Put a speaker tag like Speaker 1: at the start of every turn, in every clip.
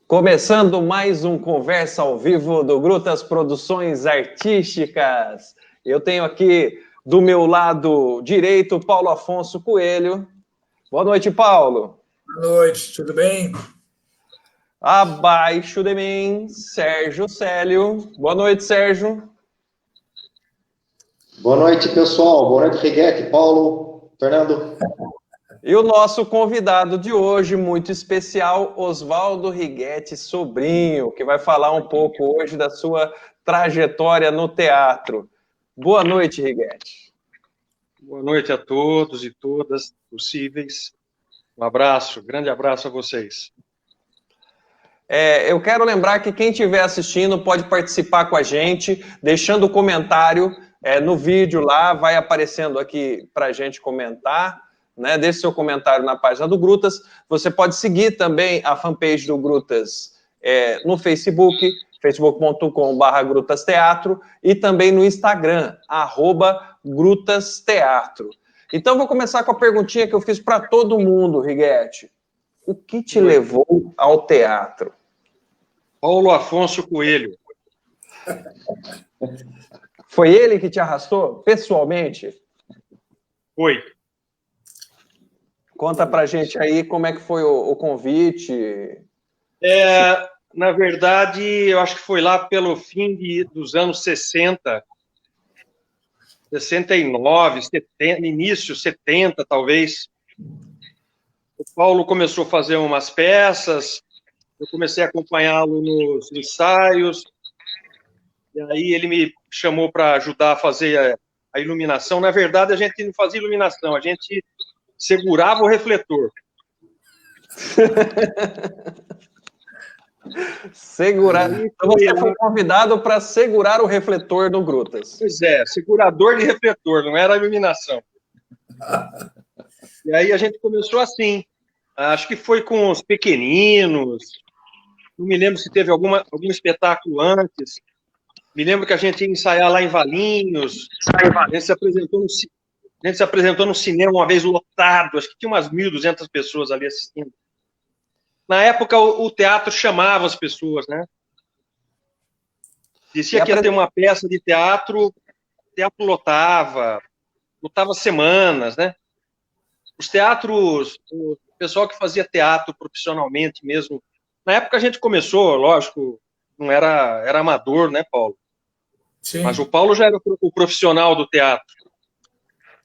Speaker 1: Começando mais um Conversa ao Vivo do Grutas Produções Artísticas. Eu tenho aqui do meu lado direito Paulo Afonso Coelho. Boa noite, Paulo.
Speaker 2: Boa noite, tudo bem?
Speaker 1: Abaixo de mim, Sérgio Célio. Boa noite, Sérgio.
Speaker 3: Boa noite, pessoal. Boa noite, Riguete, Paulo, Fernando.
Speaker 1: E o nosso convidado de hoje, muito especial, Oswaldo Riguete Sobrinho, que vai falar um pouco hoje da sua trajetória no teatro. Boa noite, Riguete.
Speaker 4: Boa noite a todos e todas possíveis. Um abraço, grande abraço a vocês.
Speaker 1: Eu quero lembrar que quem estiver assistindo pode participar com a gente, deixando comentário no vídeo lá, vai aparecendo aqui para a gente comentar. Né? Deixe seu comentário na página do Grutas. Você pode seguir também a fanpage do Grutas no Facebook, facebook.com/GrutasTeatro, e também no Instagram, @GrutasTeatro. Então, vou começar com a perguntinha que eu fiz para todo mundo, Riguete. O que te levou ao teatro?
Speaker 4: Paulo Afonso Coelho.
Speaker 1: Foi ele que te arrastou, pessoalmente?
Speaker 4: Foi.
Speaker 1: Conta pra gente aí como é que foi o convite.
Speaker 4: Na verdade, eu acho que foi lá pelo fim dos anos 60, 69, 70, início 70, talvez. O Paulo começou a fazer umas peças, eu comecei a acompanhá-lo nos ensaios, e aí ele me chamou para ajudar a fazer a iluminação. Na verdade, a gente não fazia iluminação, a gente segurava o refletor.
Speaker 1: Segurar. Então você foi convidado para segurar o refletor no Grutas.
Speaker 4: Pois é, segurador de refletor, não era iluminação. E aí a gente começou assim. Acho que foi com os pequeninos. Não me lembro se teve algum espetáculo antes. Me lembro que a gente ia ensaiar lá em Valinhos. A gente se apresentou no cinema uma vez lotado. Acho que tinha umas 1.200 pessoas ali assistindo. Na época, o teatro chamava as pessoas, né? Dizia que ia ter uma peça de teatro, o teatro lotava semanas, né? Os teatros, o pessoal que fazia teatro profissionalmente mesmo, na época a gente começou, lógico, não era amador, né, Paulo?
Speaker 2: Sim.
Speaker 4: Mas o Paulo já era o profissional do teatro.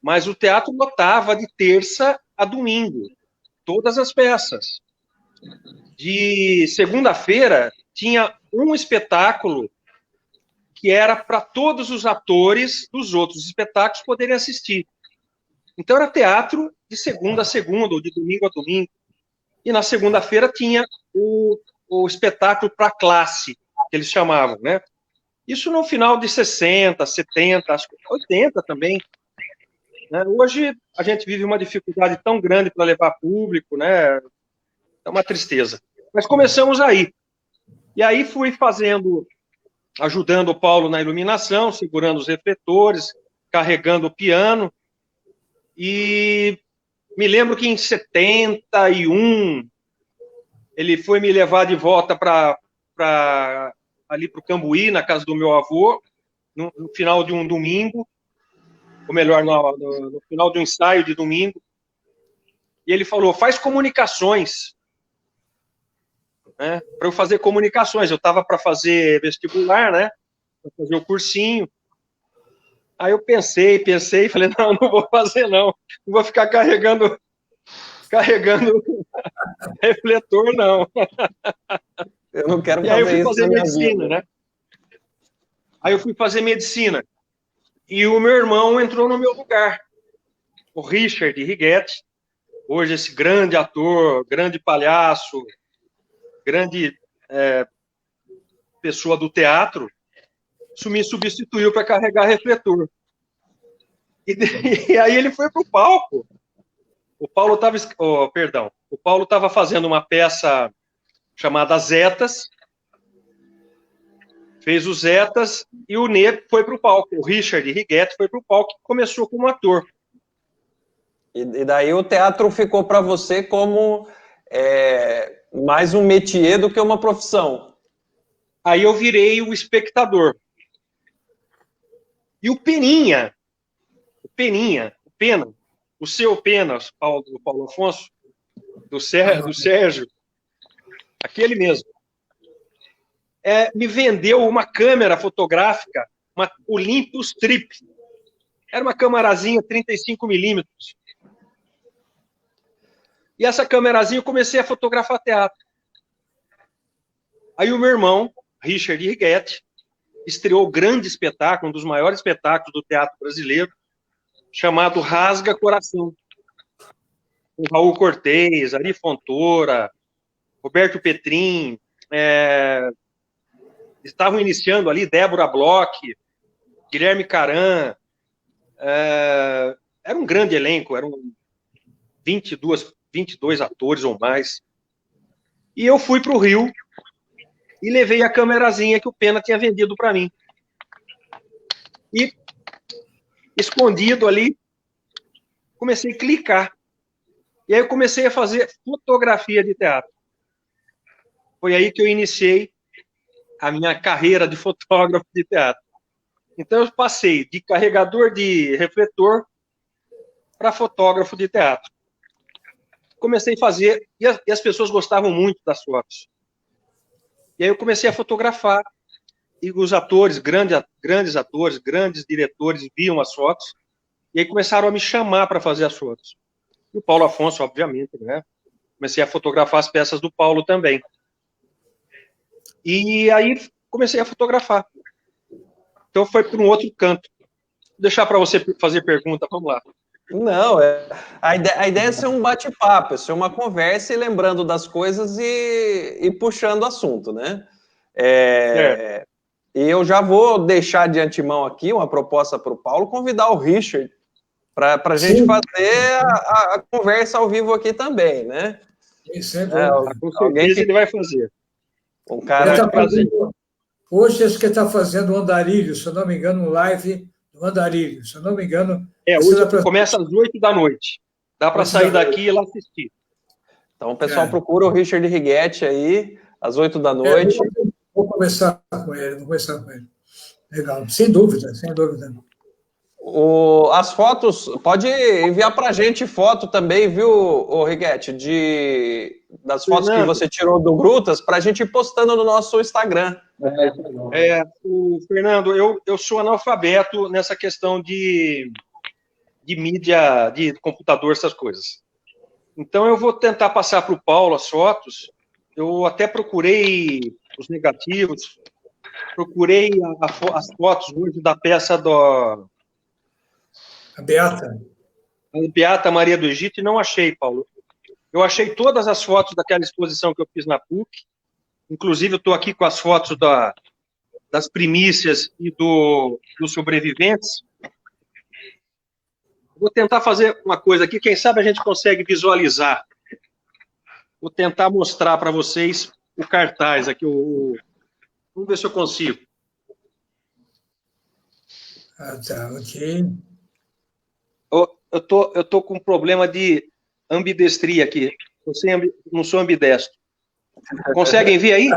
Speaker 4: Mas o teatro lotava de terça a domingo, todas as peças. De segunda-feira, tinha um espetáculo que era para todos os atores dos outros espetáculos poderem assistir. Então, era teatro de segunda a segunda, ou de domingo a domingo. E na segunda-feira tinha o espetáculo para classe, que eles chamavam, né? Isso no final de 60, 70, acho que 80 também. Né? Hoje, a gente vive uma dificuldade tão grande para levar público, né? É uma tristeza. Mas começamos aí. E aí fui ajudando o Paulo na iluminação, segurando os refletores, carregando o piano. E me lembro que em 71 ele foi me levar de volta ali para o Cambuí, na casa do meu avô, no final de um domingo, ou melhor, no final de um ensaio de domingo. E ele falou, faz comunicações. Né, para eu fazer comunicações. Eu estava para fazer vestibular, né? Para fazer o cursinho. Aí eu pensei, e falei, não vou fazer não. Não vou ficar carregando refletor, não.
Speaker 1: Eu não quero fazer isso.
Speaker 4: E aí eu fui fazer medicina, né? Aí eu fui fazer medicina. E o meu irmão entrou no meu lugar. O Richard Riguete, hoje esse grande ator, grande palhaço, grande pessoa do teatro, me substituiu para carregar refletor. E aí ele foi para o palco. O Paulo estava fazendo uma peça chamada Zetas, fez os Zetas, e o Nê foi para o palco. O Richard Riguete foi para o palco e começou como ator.
Speaker 1: E daí o teatro ficou para você como mais um métier do que uma profissão.
Speaker 4: Aí eu virei o espectador. E o Pena, o seu Pena, do Paulo Afonso, do Sérgio, aquele mesmo, me vendeu uma câmera fotográfica, uma Olympus Trip. Era uma câmerazinha 35mm. E essa câmerazinha eu comecei a fotografar teatro. Aí o meu irmão, Richard Righetti, estreou o grande espetáculo, um dos maiores espetáculos do teatro brasileiro, chamado Rasga Coração. Com Raul Cortez, Ari Fontoura, Roberto Petrin, estavam iniciando ali Débora Bloch, Guilherme Caran, era um grande elenco, eram 22 atores ou mais. E eu fui para o Rio e levei a câmerazinha que o Pena tinha vendido para mim. E, escondido ali, comecei a clicar. E aí eu comecei a fazer fotografia de teatro. Foi aí que eu iniciei a minha carreira de fotógrafo de teatro. Então eu passei de carregador de refletor para fotógrafo de teatro. Comecei a fazer, e as pessoas gostavam muito das fotos. E aí eu comecei a fotografar, e os atores, grandes atores, grandes diretores, viam as fotos, e aí começaram a me chamar para fazer as fotos. E o Paulo Afonso, obviamente, né? Comecei a fotografar as peças do Paulo também. E aí comecei a fotografar. Então foi para um outro canto. Vou deixar para você fazer pergunta, vamos lá.
Speaker 1: Não, a ideia é ser um bate-papo, é ser uma conversa e lembrando das coisas e puxando o assunto, né? E eu já vou deixar de antemão aqui uma proposta para o Paulo, convidar o Richard para a gente fazer a conversa ao vivo aqui também, né?
Speaker 2: Isso é
Speaker 4: com certeza ele vai fazer.
Speaker 1: Um cara...
Speaker 2: Hoje acho que ele está fazendo o Andarilho, se eu não me engano, um live do Andarilho, se eu não me engano.
Speaker 4: Hoje começa às 8 da noite. Dá para sair daqui e ir lá assistir.
Speaker 1: Então o pessoal procura o Richard Righetti aí, às 8 da noite.
Speaker 2: Vou conversar com ele, Legal, sem dúvida.
Speaker 1: As fotos, pode enviar para a gente foto também, viu, Righetti, das fotos que você tirou do Grutas, para a gente ir postando no nosso Instagram.
Speaker 4: Fernando, eu sou analfabeto nessa questão de mídia, de computador, essas coisas. Então eu vou tentar passar para o Paulo as fotos. Eu até procurei os negativos, procurei as fotos hoje da peça
Speaker 2: A Beata.
Speaker 4: A Beata Maria do Egito, e não achei, Paulo. Eu achei todas as fotos daquela exposição que eu fiz na PUC, inclusive eu estou aqui com as fotos das primícias e dos sobreviventes. Vou tentar fazer uma coisa aqui, quem sabe a gente consegue visualizar. Vou tentar mostrar para vocês o cartaz aqui. Vamos ver se eu consigo.
Speaker 2: Tá, ok.
Speaker 4: Eu tô com um problema de ambidestria aqui. Não sou ambidestro. Conseguem ver aí?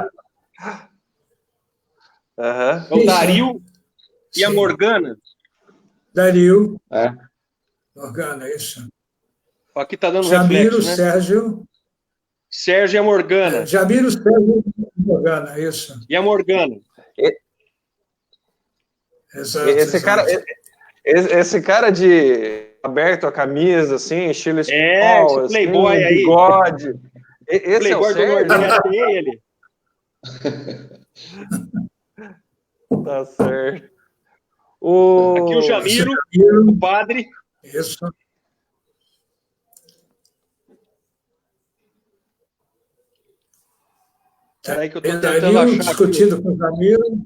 Speaker 4: É o Dario e a Morgana.
Speaker 2: Dario. Morgana, isso.
Speaker 4: Aqui tá dando
Speaker 2: Jamiro,
Speaker 4: reflexo, né?
Speaker 2: Sérgio
Speaker 4: e a Morgana.
Speaker 2: Jamiro, Sérgio e Morgana, isso.
Speaker 4: E a Morgana.
Speaker 2: Exato.
Speaker 1: Esse cara de aberto a camisa, assim, estilo espanhol,
Speaker 4: esse playboy
Speaker 1: assim,
Speaker 4: aí.
Speaker 1: bigode. Esse
Speaker 4: playboy
Speaker 1: é o Sérgio?
Speaker 4: do Nordeste, é ele.
Speaker 1: Tá certo.
Speaker 4: Aqui o Jamiro, o padre.
Speaker 2: Isso.
Speaker 4: Peraí que eu tô tentando achar
Speaker 2: discutindo com o Jamiro.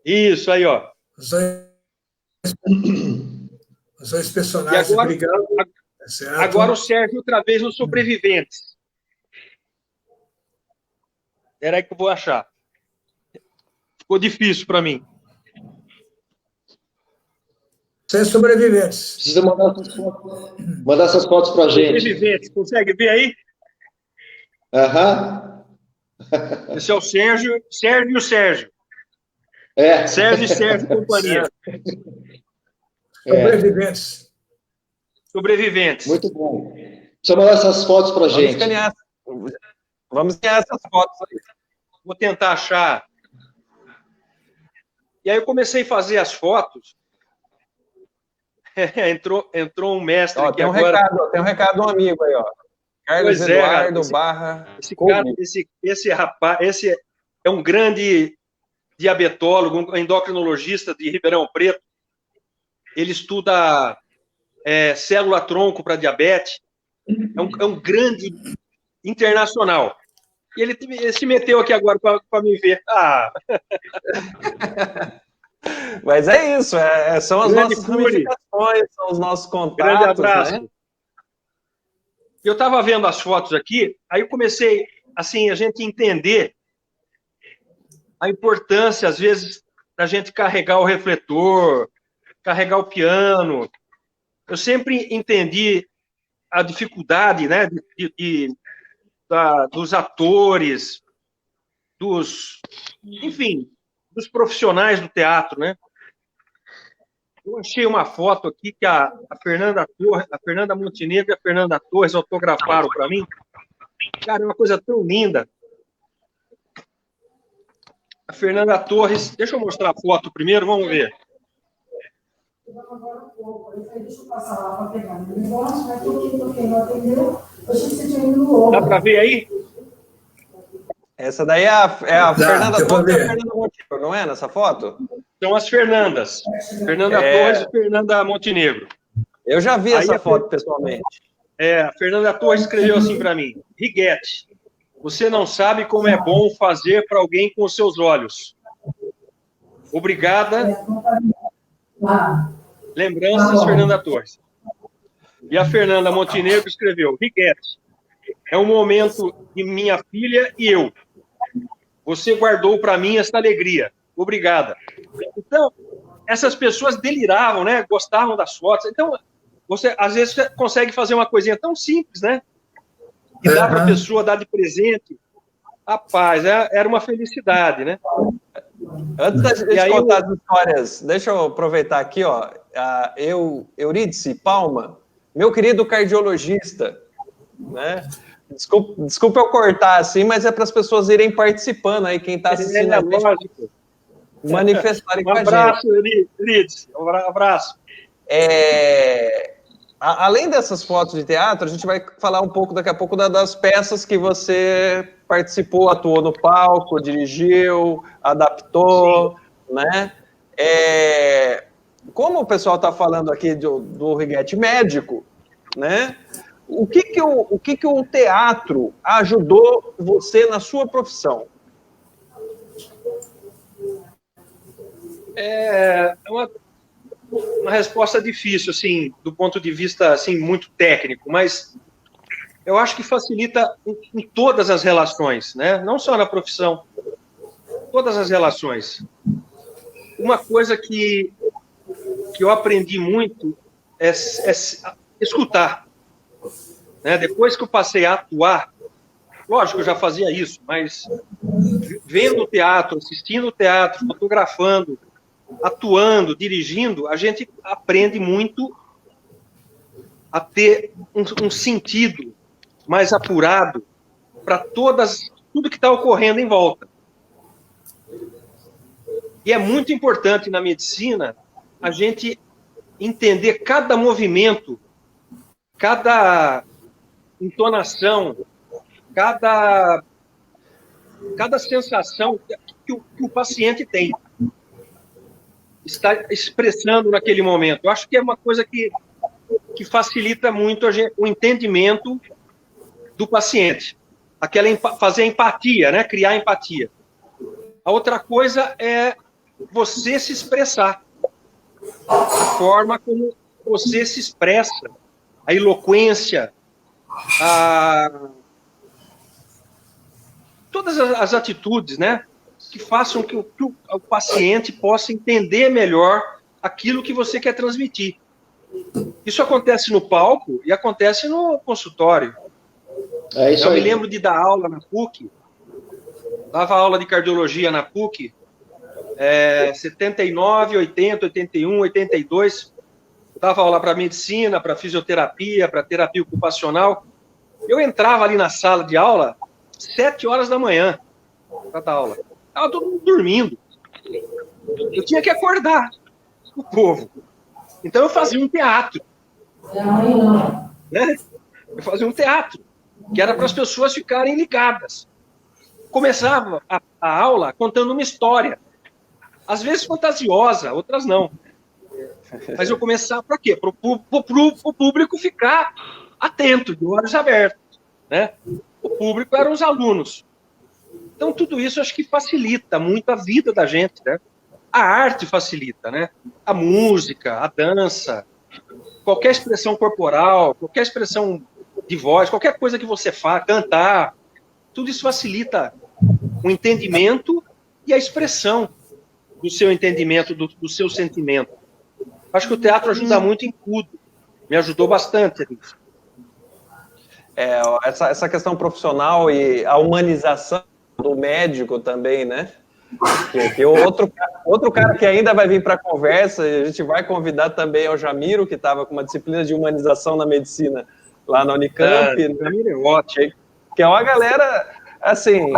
Speaker 4: Isso, aí, ó.
Speaker 2: Os dois personagens brigando.
Speaker 4: Agora o Sérgio outra vez nos sobreviventes. Era aí que eu vou achar. Ficou difícil para mim.
Speaker 2: Sem sobreviventes.
Speaker 3: Precisa mandar essas fotos para a gente.
Speaker 4: Sobreviventes, consegue ver aí?
Speaker 3: Aham.
Speaker 4: Esse é o Sérgio e o Sérgio.
Speaker 3: É.
Speaker 4: Sérgio e Sérgio Companhia.
Speaker 2: Sobreviventes.
Speaker 4: Sobreviventes.
Speaker 3: Muito bom. Deixa eu mandar essas fotos para gente.
Speaker 1: Vamos escanear essas fotos aí.
Speaker 4: Vou tentar achar. E aí eu comecei a fazer as fotos. Entrou um mestre aqui
Speaker 1: tem um
Speaker 4: agora.
Speaker 1: Recado, tem um recado de um amigo aí, ó. Carlos Eduardo Barra.
Speaker 4: Esse rapaz, esse é um grande diabetólogo, um endocrinologista de Ribeirão Preto. Ele estuda célula-tronco para diabetes. É um grande internacional. E ele se meteu aqui agora para me ver.
Speaker 1: Mas é isso, são as nossas ramificações, são os nossos contatos.
Speaker 4: Grande abraço.
Speaker 1: Né?
Speaker 4: Eu estava vendo as fotos aqui, aí eu comecei, assim, a gente entender a importância, às vezes, da gente carregar o refletor, carregar o piano. Eu sempre entendi a dificuldade, né, dos atores, enfim, dos profissionais do teatro, né? Eu achei uma foto aqui que a Fernanda Montenegro e a Fernanda Torres autografaram para mim. Cara, é uma coisa tão linda. A Fernanda Torres, deixa eu mostrar a foto primeiro, vamos ver. Dá para ver aí?
Speaker 1: Essa daí é a Fernanda Torres e a Fernanda Montenegro, não é, nessa foto?
Speaker 4: São as Fernandas. Fernanda Torres e Fernanda Montenegro.
Speaker 1: Eu já vi essa foto pessoalmente.
Speaker 4: A Fernanda Torres escreveu assim para mim: Righetti, você não sabe como é bom fazer para alguém com os seus olhos. Obrigada. Lembranças, Fernanda Torres. E a Fernanda Montenegro escreveu: Righetti, é um momento de minha filha e eu. Você guardou para mim esta alegria. Obrigada. Então, essas pessoas deliravam, né? Gostavam das fotos. Então, você, às vezes, consegue fazer uma coisinha tão simples, né? E dá para a pessoa, dar de presente. Rapaz, era uma felicidade, né?
Speaker 1: Antes da gente contar as histórias, deixa eu aproveitar aqui, ó. Eurídice Palma, meu querido cardiologista, né? Desculpa eu cortar assim, mas é para as pessoas irem participando aí, quem está assistindo a gente, manifestarem com a gente.
Speaker 4: Um abraço, Eurídice. Um abraço.
Speaker 1: Além dessas fotos de teatro, a gente vai falar um pouco daqui a pouco das peças que você participou, atuou no palco, dirigiu, adaptou, né? Como o pessoal está falando aqui do Righetti médico, né? O que o teatro ajudou você na sua profissão?
Speaker 4: É uma resposta difícil, assim, do ponto de vista, assim, muito técnico, mas eu acho que facilita em todas as relações, né? Não só na profissão, todas as relações. Uma coisa que eu aprendi muito é escutar. Né? Depois que eu passei a atuar, lógico, eu já fazia isso, mas vendo o teatro, assistindo o teatro, fotografando, atuando, dirigindo, a gente aprende muito a ter um sentido mais apurado para tudo que está ocorrendo em volta. E é muito importante na medicina a gente entender cada movimento, cada entonação, cada sensação que o paciente tem, está expressando naquele momento. Eu acho que é uma coisa que facilita muito o entendimento do paciente. Fazer empatia, né? Criar empatia. A outra coisa é você se expressar. A forma como você se expressa, a eloquência, todas as atitudes, né, que façam que o paciente possa entender melhor aquilo que você quer transmitir. Isso acontece no palco e acontece no consultório.
Speaker 3: É isso
Speaker 4: Eu
Speaker 3: aí.
Speaker 4: me lembro de dar aula na PUC, dava aula de cardiologia na PUC, 79, 80, 81, 82, dava aula para medicina, para fisioterapia, para terapia ocupacional. Eu entrava ali na sala de aula 7 horas da manhã para dar aula. Estava todo mundo dormindo. Eu tinha que acordar o povo. Então eu fazia um teatro. Né? Eu fazia um teatro, que era para as pessoas ficarem ligadas. Começava a aula contando uma história. Às vezes fantasiosa, outras não. Mas eu começava para quê? Para o público ficar atento, de olhos abertos. Né? O público eram os alunos. Então, tudo isso acho que facilita muito a vida da gente. Né? A arte facilita, né? A música, a dança, qualquer expressão corporal, qualquer expressão de voz, qualquer coisa que você faça, cantar, tudo isso facilita o entendimento e a expressão do seu entendimento, do seu sentimento. Acho que o teatro ajuda muito em tudo. Me ajudou bastante nisso.
Speaker 1: Essa questão profissional e a humanização do médico também, né? Que outro cara que ainda vai vir para a conversa, a gente vai convidar também o Jamiro, que estava com uma disciplina de humanização na medicina lá na Unicamp.
Speaker 4: Jamiro é ótimo.
Speaker 1: Que é uma galera, assim...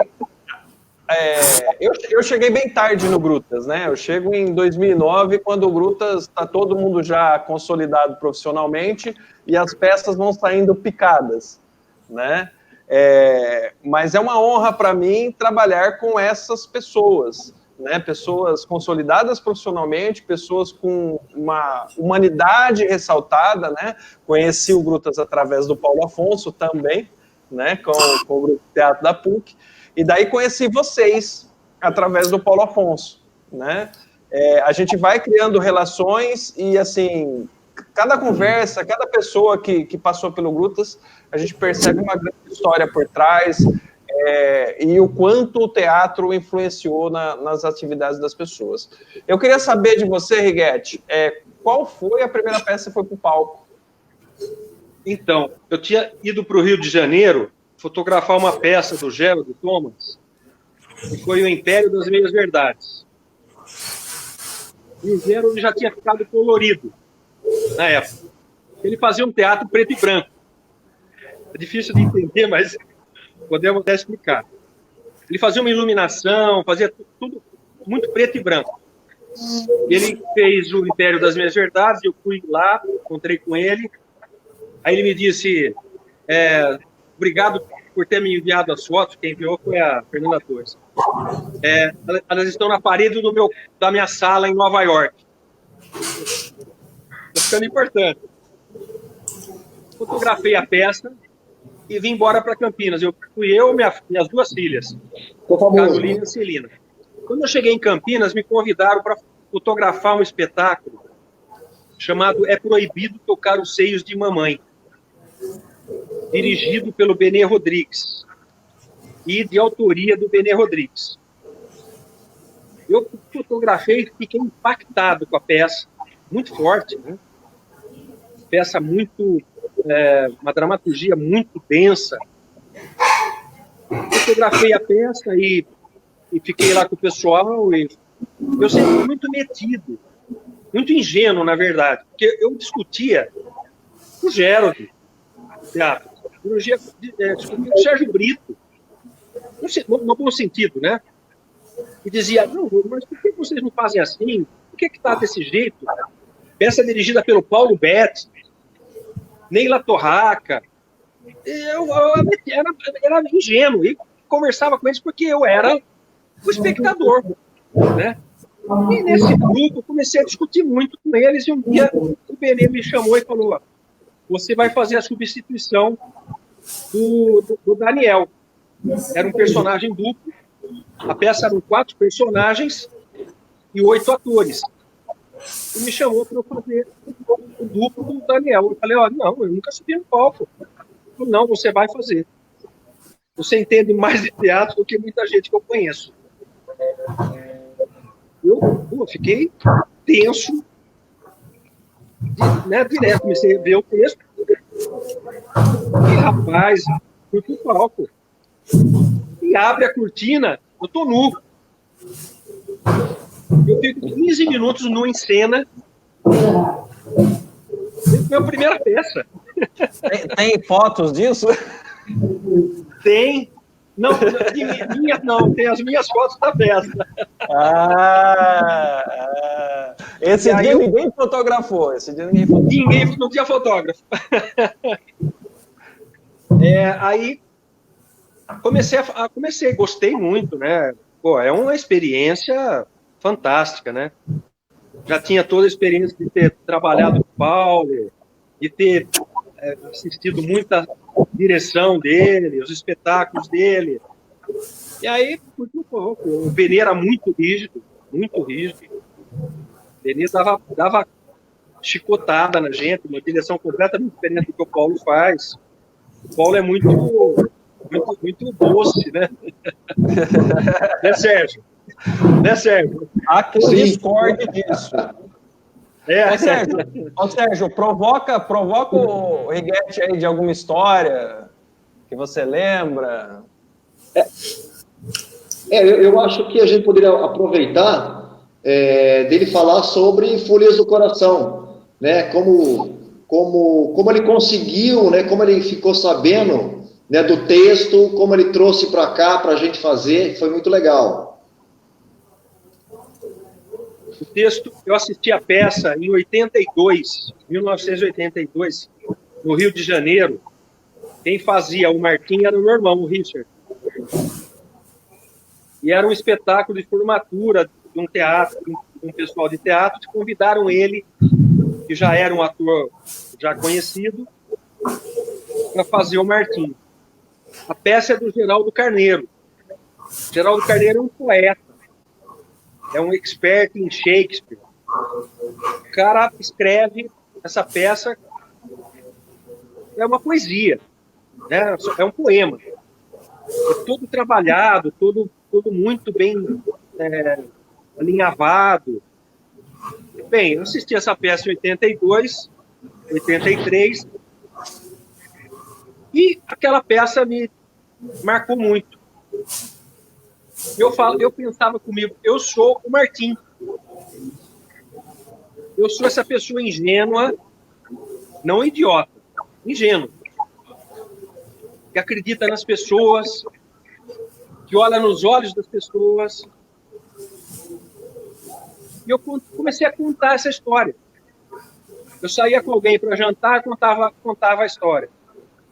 Speaker 1: eu cheguei bem tarde no Grutas, né? Eu chego em 2009, quando o Grutas está todo mundo já consolidado profissionalmente e as peças vão saindo picadas, né? Mas é uma honra para mim trabalhar com essas pessoas, né? Pessoas consolidadas profissionalmente, pessoas com uma humanidade ressaltada, né? Conheci o Grutas através do Paulo Afonso também, né? Com o Grupo Teatro da PUC. E daí conheci vocês através do Paulo Afonso, né? A gente vai criando relações e, assim, cada conversa, cada pessoa que passou pelo Grutas, a gente percebe uma grande história por trás e o quanto o teatro influenciou nas atividades das pessoas. Eu queria saber de você, Righetti, qual foi a primeira peça que você foi para o palco?
Speaker 4: Então, eu tinha ido para o Rio de Janeiro fotografar uma peça do Gerald Thomas, que foi o Império das Meias Verdades. E o Gerald já tinha ficado colorido na época. Ele fazia um teatro preto e branco. É difícil de entender, mas podemos até explicar. Ele fazia uma iluminação, fazia tudo muito preto e branco. Ele fez o Império das Meias Verdades, eu fui lá, encontrei com ele. Aí ele me disse... obrigado por ter me enviado as fotos. Quem enviou foi a Fernanda Torres. Elas estão na parede da minha sala em Nova York. Está ficando importante. Fotografei a peça e vim embora para Campinas. Fui eu e minhas duas filhas, Carolina e Celina. Quando eu cheguei em Campinas, me convidaram para fotografar um espetáculo chamado É Proibido Tocar os Seios de Mamãe, dirigido pelo Benê Rodrigues e de autoria do Benê Rodrigues. Eu fotografei e fiquei impactado com a peça, muito forte, né? Peça muito, uma dramaturgia muito densa. Fotografei a peça e fiquei lá com o pessoal e eu sempre fui muito metido, muito ingênuo, na verdade, porque eu discutia o Gerald, teatro. Discutia o Sérgio Brito, no bom sentido, né? E dizia, não, mas por que vocês não fazem assim? Por que está desse jeito? Peça dirigida pelo Paulo Betti, Neila Torraca. Eu era ingênuo e conversava com eles porque eu era o espectador, né? E nesse grupo eu comecei a discutir muito com eles e um dia o Benê me chamou e falou, você vai fazer a substituição do Daniel. Era um personagem duplo. A peça eram 4 personagens e 8 atores. E me chamou para eu fazer o duplo do Daniel. Eu falei, não, eu nunca subi no palco. Ele falou, não, você vai fazer. Você entende mais de teatro do que muita gente que eu conheço. Eu fiquei tenso, direto, comecei a ver o texto. E, rapaz, fui pro palco. E abre a cortina, eu tô nu. Eu fico 15 minutos nu em cena. Foi a primeira peça.
Speaker 1: Tem fotos disso?
Speaker 4: Tem. Não, minhas não, tem as minhas fotos da peça.
Speaker 1: Esse dia ninguém fotografou.
Speaker 4: Ninguém, não tinha fotógrafo. Aí comecei, gostei muito, né? Pô, é uma experiência fantástica, né? Já tinha toda a experiência de ter trabalhado com o Paulo, de ter assistido muita direção dele, os espetáculos dele. E aí, o Benê era muito rígido, muito rígido. O Benê dava chicotada na gente, uma direção completamente diferente do que o Paulo faz. O Paulo é muito doce, né? Né, Sérgio? Né, Sérgio?
Speaker 1: Há quem discorde disso. Ô, Sérgio, provoca o Righetti aí de alguma história que você lembra.
Speaker 3: Eu acho que a gente poderia aproveitar dele falar sobre Folias do Coração, né? Como ele conseguiu, né? Como ele ficou sabendo, né, do texto, como ele trouxe para cá para a gente fazer, foi muito legal.
Speaker 4: O texto, eu assisti a peça em 1982, no Rio de Janeiro. Quem fazia o Martim era o meu irmão, o Richard. E era um espetáculo de formatura de um teatro, de um pessoal de teatro, que convidaram ele, que já era um ator já conhecido, para fazer o Martim. A peça é do Geraldo Carneiro. Geraldo Carneiro é um poeta, é um expert em Shakespeare. O cara escreve essa peça, é uma poesia, né? É um poema. É todo trabalhado, todo muito bem alinhavado. Bem, eu assisti essa peça em 82, 83, e aquela peça me marcou muito. Eu pensava comigo, eu sou o Martim. Eu sou essa pessoa ingênua, não idiota, ingênua, que acredita nas pessoas, que olha nos olhos das pessoas. E eu comecei a contar essa história. Eu saía com alguém para jantar, contava a história.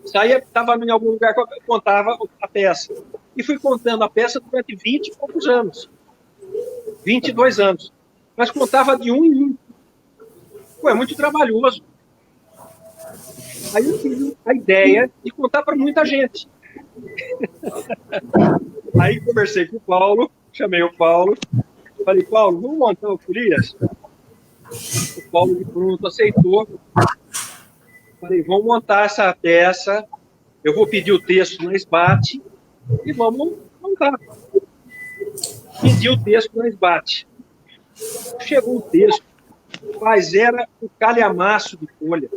Speaker 4: Estava em algum lugar, contava a peça. E fui contando a peça durante 20 e poucos anos. 22 anos. Mas contava de um em um. Pô, é muito trabalhoso. Aí eu tive a ideia de contar para muita gente. Aí conversei com o Paulo, chamei o Paulo, falei, Paulo, vamos montar o Folias? O Paulo de pronto aceitou. Falei, vamos montar essa peça, eu vou pedir o texto na SBAT e vamos montar. Pedi o texto na SBAT. Chegou o texto, mas era o calhamaço de folha.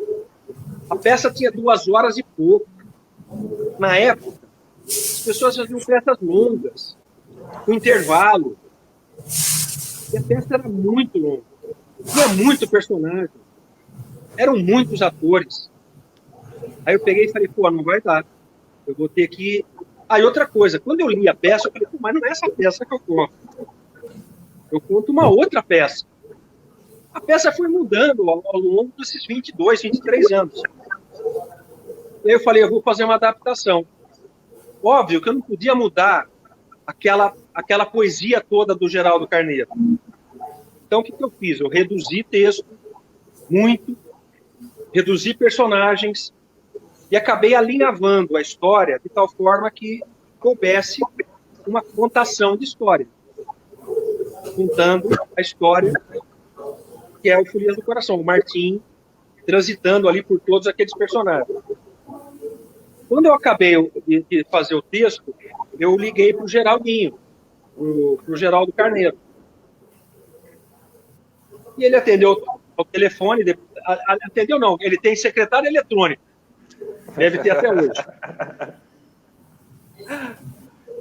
Speaker 4: A peça tinha 2 horas e pouco. Na época, as pessoas faziam peças longas, com intervalo. E a peça era muito longa. Tinha muito personagem. Eram muitos atores. Aí eu peguei e falei, pô, não vai dar. Eu vou ter que... Aí outra coisa, quando eu li a peça, eu falei, pô, mas não é essa peça que eu conto. Eu conto uma outra peça. A peça foi mudando ao longo desses 22, 23 anos. E aí eu falei, eu vou fazer uma adaptação. Óbvio que eu não podia mudar aquela poesia toda do Geraldo Carneiro. Então, o que eu fiz? Eu reduzi texto muito, reduzi personagens e acabei alinhavando a história de tal forma que coubesse uma contação de história. Contando a história que é o Folias do Coração, o Martim transitando ali por todos aqueles personagens. Quando eu acabei de fazer o texto, eu liguei para o Geraldinho, para o Geraldo Carneiro. E ele atendeu ao telefone, atendeu não, ele tem secretário eletrônico, deve ter até hoje.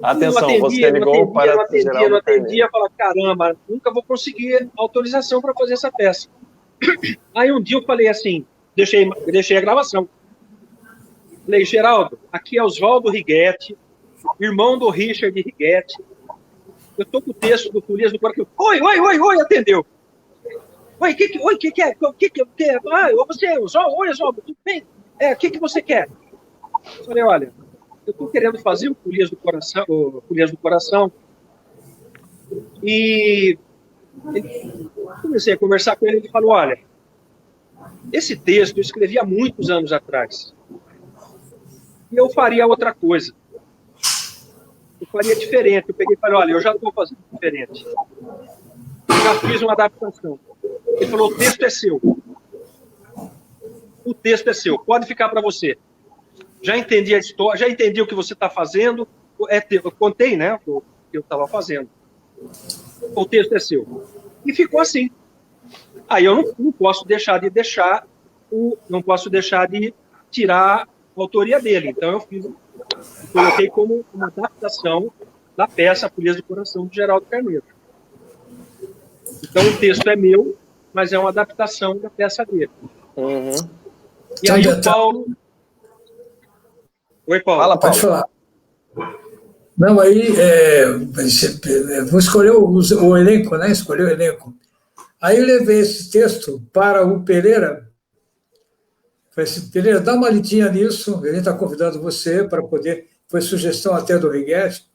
Speaker 1: Atenção, você ligou para
Speaker 4: não
Speaker 1: Geraldo
Speaker 4: atendia, falava, caramba, nunca vou conseguir autorização para fazer essa peça. Aí um dia eu falei assim, deixei a gravação. Falei, Geraldo, aqui é Oswaldo Righetti, irmão do Richard Righetti. Eu estou com o texto do Folias do Coração. Oi, atendeu. Oi, que é? Ah, você, Oswaldo, tudo bem? O que você quer? Eu falei, olha, eu estou querendo fazer o Folias do Coração, e comecei a conversar com ele, ele falou, olha, esse texto eu escrevi há muitos anos atrás, e eu faria outra coisa. Eu faria diferente. Eu peguei e falei, olha, eu já estou fazendo diferente. Eu já fiz uma adaptação. Ele falou, o texto é seu. O texto é seu, pode ficar para você. Já entendi a história, já entendi o que você está fazendo. Eu contei, né, o que eu estava fazendo. O texto é seu. E ficou assim. Aí eu não posso deixar de tirar a autoria dele. Então eu coloquei como uma adaptação da peça Folias do Coração de Geraldo Carneiro. Então o texto é meu, mas é uma adaptação da peça dele.
Speaker 1: Uhum.
Speaker 4: E aí o Paulo... Oi, Paulo.
Speaker 1: Fala, Paulo.
Speaker 2: Pode falar. Não, aí vou escolher o elenco, né? Escolher o elenco. Aí eu levei esse texto para o Pereira. Falei assim, Pereira, dá uma lidinha nisso, a gente está convidando você para poder... Foi sugestão até do Righetti.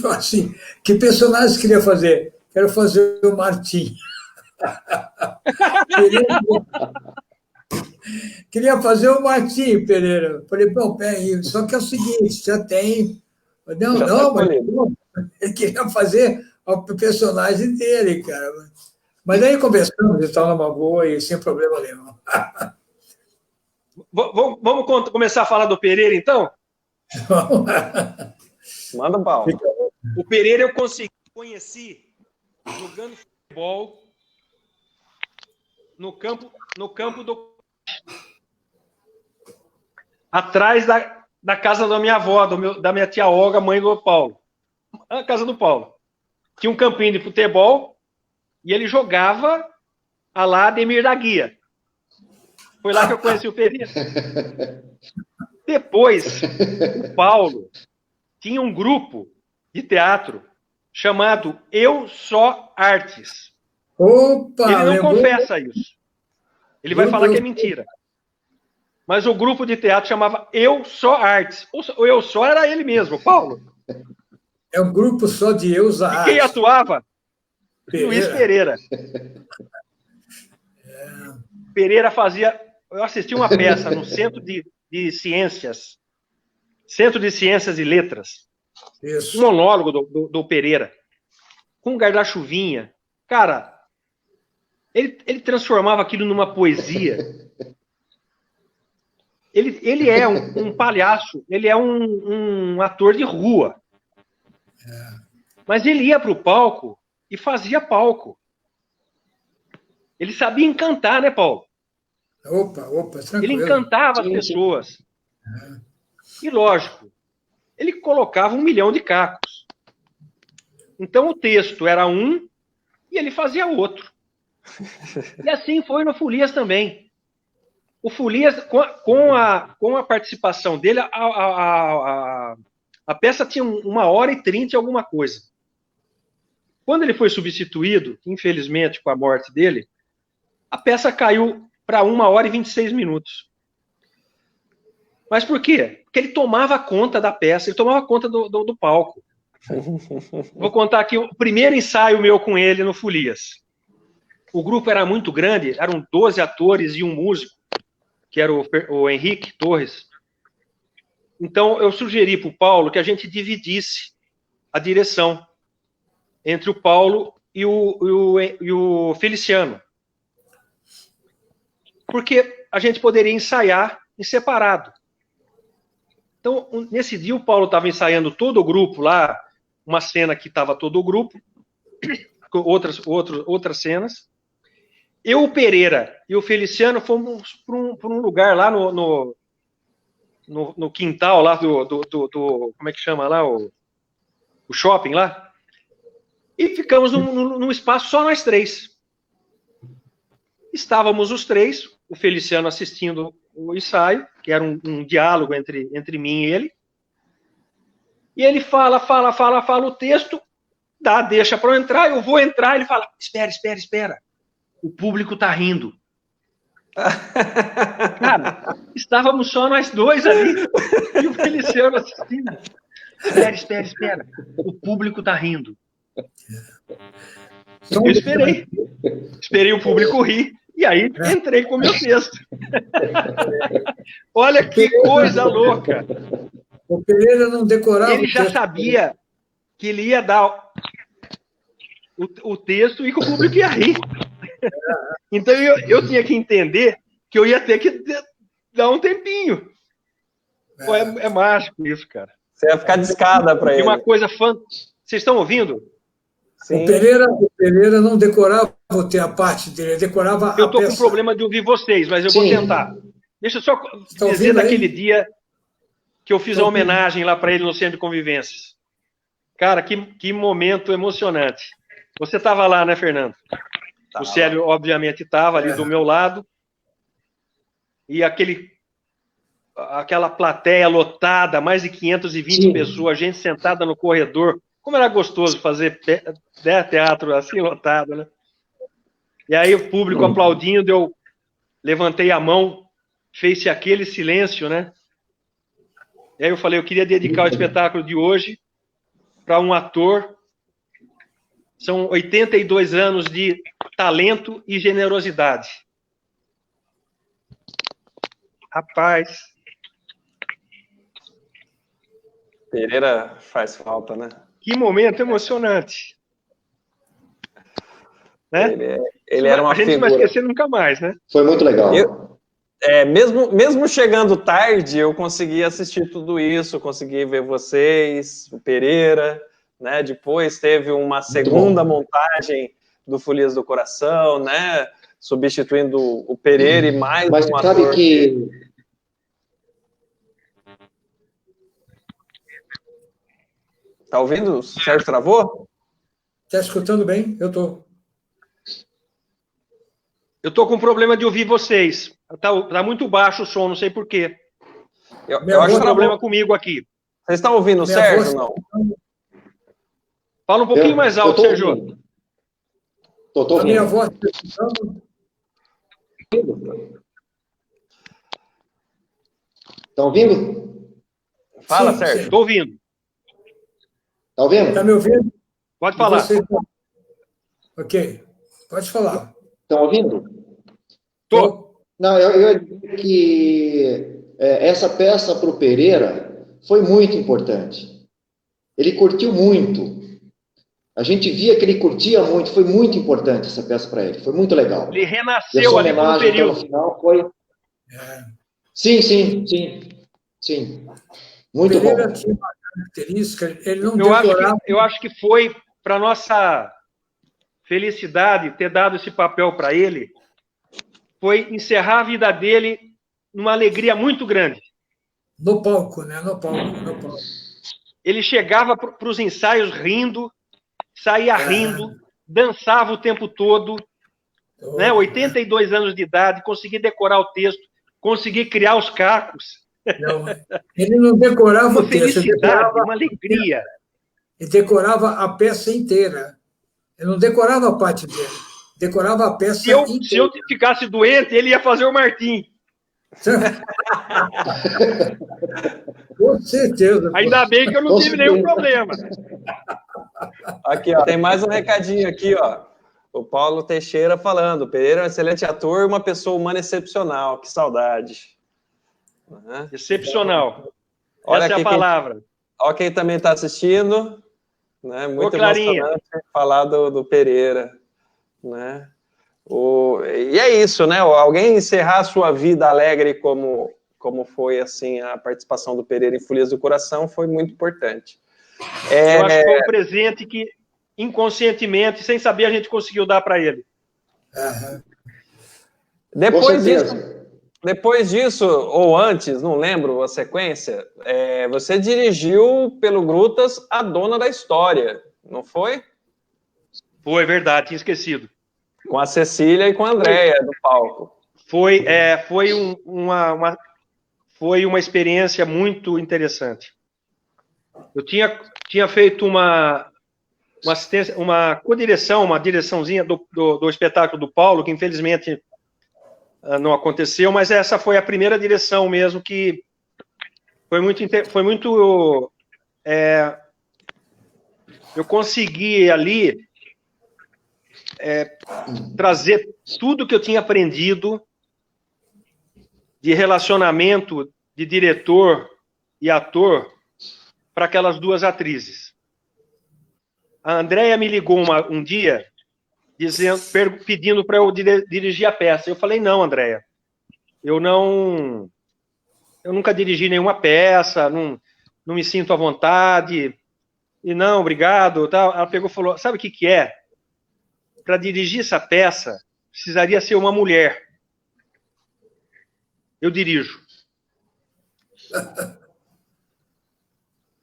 Speaker 2: Falou assim, que personagem queria fazer? Quero fazer o Martim. Queria fazer o Martim, Pereira. Falei, bom, peraí, só que é o seguinte, já tem... Não, mas ele queria fazer o personagem dele, cara. Mas aí conversamos e tal, numa boa e sem problema nenhum.
Speaker 4: Vamos começar a falar do Pereira, então?
Speaker 1: Manda, Paulo.
Speaker 4: O Pereira eu conheci jogando futebol no campo do... Atrás da casa da minha avó, da minha tia Olga, mãe do Paulo. A casa do Paulo. Tinha um campinho de futebol e ele jogava a lá Ademir da Guia. Foi lá que eu conheci o Pereira. Depois, o Paulo tinha um grupo de teatro chamado Eu Só Artes.
Speaker 2: Opa!
Speaker 4: Ele não confessa isso. Ele vai falar que é mentira. Mas o grupo de teatro chamava Eu Só Artes. O Eu Só era ele mesmo, Paulo.
Speaker 2: É um grupo só de Eus Artes.
Speaker 4: E quem atuava?
Speaker 2: Pereira.
Speaker 4: Luiz Pereira. Pereira fazia... Eu assisti uma peça no Centro de Ciências. Centro de Ciências e Letras.
Speaker 2: Isso.
Speaker 4: Um monólogo do Pereira. Com um guarda-chuvinha. Cara, ele transformava aquilo numa poesia. Ele é um palhaço. Ele é um ator de rua. Mas ele ia para o palco e fazia palco. Ele sabia encantar, né, Paulo?
Speaker 2: Opa, tranquilo.
Speaker 4: Ele encantava as pessoas. E, lógico, ele colocava 1 milhão de cacos. Então, o texto era um e ele fazia outro. E assim foi no Folias também. O Folias, com a participação dele, a peça tinha 1h30 e alguma coisa. Quando ele foi substituído, infelizmente, com a morte dele, a peça caiu para 1h26. Mas por quê? Porque ele tomava conta da peça, ele tomava conta do palco. Vou contar aqui o primeiro ensaio meu com ele no Folias. O grupo era muito grande, eram 12 atores e um músico, que era o Henrique Torres. Então, eu sugeri para o Paulo que a gente dividisse a direção entre o Paulo e o Feliciano. Porque a gente poderia ensaiar em separado. Então, nesse dia, o Paulo estava ensaiando todo o grupo lá, uma cena que estava todo o grupo, outras cenas. Eu, o Pereira e o Feliciano fomos para um lugar lá no quintal lá como é que chama lá? O shopping lá. E ficamos num espaço só nós três. Estávamos os três, o Feliciano assistindo o ensaio, que era um diálogo entre mim e ele. E ele fala o texto, deixa para eu entrar, eu vou entrar, ele fala, espera. O público tá rindo. Cara, estávamos só nós dois ali, e o Feliciano assistindo. Espera. O público tá rindo. Eu esperei o público rir, e aí entrei com o meu texto. Olha que coisa louca.
Speaker 2: O Pereira não decorava.
Speaker 4: Ele já sabia que ele ia dar o texto e que o público ia rir. Então eu tinha que entender que eu ia ter que dar um tempinho. Pô, é mágico isso, cara.
Speaker 1: Você ia ficar de escada para ele.
Speaker 4: E uma coisa fantástica. Vocês estão ouvindo?
Speaker 2: Sim. O Pereira não decorava a parte dele, ele decorava
Speaker 4: Eu estou com problema de ouvir vocês, mas eu vou tentar. Deixa eu só dizer daquele dia que eu fiz a homenagem lá para ele no Centro de Convivências. Cara, que momento emocionante. Você estava lá, né, Fernando? O Célio, obviamente, estava ali do meu lado. E aquela plateia lotada, mais de 520 pessoas, gente sentada no corredor. Como era gostoso fazer teatro assim lotado, né? E aí o público aplaudindo, eu levantei a mão, fez-se aquele silêncio, né? E aí eu falei, eu queria dedicar o espetáculo de hoje para um ator. São 82 anos de talento e generosidade. Rapaz.
Speaker 1: Pereira faz falta, né?
Speaker 4: Que momento emocionante. Né?
Speaker 1: Ele era uma figura.
Speaker 4: A gente não vai esquecer nunca mais, né?
Speaker 3: Foi muito legal.
Speaker 1: Mesmo chegando tarde, eu consegui assistir tudo isso, consegui ver vocês, o Pereira, né? Depois teve uma segunda montagem do Folias do Coração, né? Substituindo o Pereira e mais
Speaker 3: um ator. Mas sabe que...
Speaker 1: Tá ouvindo? O Sérgio travou?
Speaker 2: Tá escutando bem? Eu tô.
Speaker 4: Eu tô com problema de ouvir vocês. Tá muito baixo o som, não sei por quê.
Speaker 1: Eu acho
Speaker 4: que problema comigo aqui.
Speaker 1: Vocês estão ouvindo o Sérgio, não?
Speaker 4: Fala um pouquinho mais alto, Sérgio.
Speaker 3: Tô ouvindo.
Speaker 2: A minha voz está escutando?
Speaker 3: Estão ouvindo?
Speaker 1: Fala, Sérgio.
Speaker 4: Estou ouvindo.
Speaker 3: Está ouvindo?
Speaker 2: Está me ouvindo?
Speaker 4: Pode falar.
Speaker 2: Ok, pode falar.
Speaker 3: Estão ouvindo?
Speaker 4: Estou.
Speaker 3: Não, eu digo que essa peça para o Pereira foi muito importante. Ele curtiu muito. A gente via que ele curtia muito, foi muito importante essa peça para ele, foi muito legal.
Speaker 4: Ele renasceu ali por um período.
Speaker 3: No final foi... Sim. Muito bom.
Speaker 2: Tinha uma característica, ele não decorava...
Speaker 4: Eu acho que foi para nossa felicidade ter dado esse papel para ele, foi encerrar a vida dele numa alegria muito grande.
Speaker 2: No palco, né? No palco.
Speaker 4: Ele chegava para os ensaios rindo, saía rindo, dançava o tempo todo, né? 82 anos de idade, consegui decorar o texto, consegui criar os cacos.
Speaker 2: Não, ele não decorava o texto.
Speaker 4: Felicidade, uma alegria.
Speaker 2: Ele decorava a peça inteira. Ele não decorava a parte dele, decorava a peça inteira.
Speaker 4: Se eu ficasse doente, ele ia fazer o Martim.
Speaker 2: Com certeza.
Speaker 4: Ainda bem que eu não tive nenhum problema.
Speaker 1: Aqui, ó, tem mais um recadinho aqui, ó. O Paulo Teixeira falando, Pereira é um excelente ator e uma pessoa humana excepcional. Que saudade.
Speaker 4: Excepcional.
Speaker 1: Olha
Speaker 4: essa é a palavra.
Speaker 1: Olha quem também está assistindo. Né? Muito
Speaker 4: Clarinha.
Speaker 1: emocionante falar do Pereira. Né? E é isso, né? Alguém encerrar a sua vida alegre como foi assim a participação do Pereira em Folias do Coração foi muito importante.
Speaker 4: Eu acho que foi um presente que, inconscientemente, sem saber, a gente conseguiu dar para ele.
Speaker 1: Depois disso, Depois disso, ou antes, não lembro a sequência, você dirigiu pelo Grutas A Dona da História, não foi?
Speaker 4: Foi verdade, tinha esquecido.
Speaker 1: Com a Cecília e com a Andréia do palco.
Speaker 4: Foi uma experiência muito interessante. Eu tinha feito uma assistência, uma co-direção, uma direçãozinha do espetáculo do Paulo, que infelizmente não aconteceu, mas essa foi a primeira direção mesmo, que foi muito eu consegui ali trazer tudo que eu tinha aprendido de relacionamento de diretor e ator para aquelas duas atrizes. A Andréia me ligou um dia pedindo para eu dirigir a peça. Eu falei, não, Andréia, eu nunca dirigi nenhuma peça, não me sinto à vontade, e não, obrigado. Tal. Ela pegou e falou, sabe o que é? Para dirigir essa peça, precisaria ser uma mulher. Eu dirijo.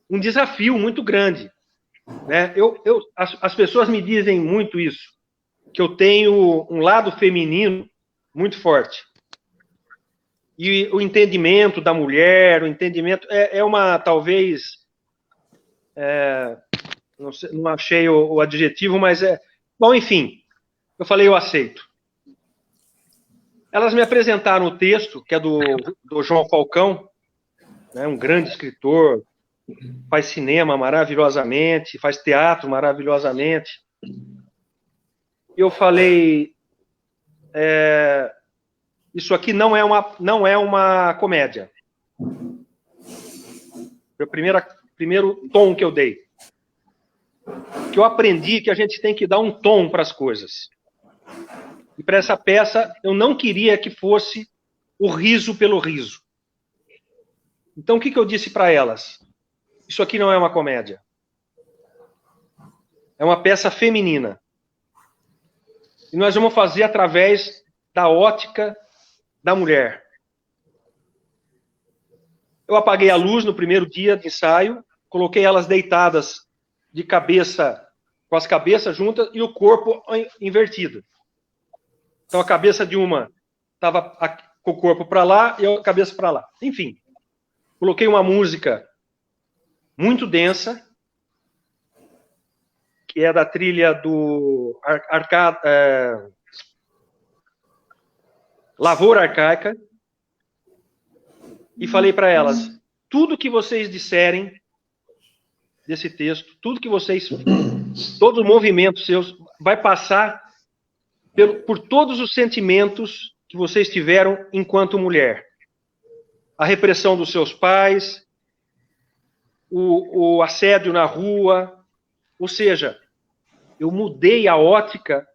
Speaker 4: Um desafio muito grande. Né? As pessoas me dizem muito isso, que eu tenho um lado feminino muito forte. E o entendimento da mulher, o entendimento talvez, não sei, não achei o adjetivo, mas bom, enfim, eu falei, eu aceito. Elas me apresentaram o texto, que é do João Falcão, né, um grande escritor, faz cinema maravilhosamente, faz teatro maravilhosamente. Eu falei, isso aqui não é uma comédia. Foi o primeiro tom que eu dei. Que eu aprendi que a gente tem que dar um tom para as coisas. E para essa peça, eu não queria que fosse o riso pelo riso. Então, o que eu disse para elas? Isso aqui não é uma comédia. É uma peça feminina. E nós vamos fazer através da ótica da mulher. Eu apaguei a luz no primeiro dia de ensaio, coloquei elas deitadas de cabeça, com as cabeças juntas e o corpo invertido. Então a cabeça de uma estava com o corpo para lá e a cabeça para lá. Enfim, coloquei uma música muito densa, que é da trilha do Lavoura Arcaica, e falei para elas, tudo que vocês disserem desse texto, todos os movimentos seus, vai passar por todos os sentimentos que vocês tiveram enquanto mulher. A repressão dos seus pais, o assédio na rua, ou seja, eu mudei a ótica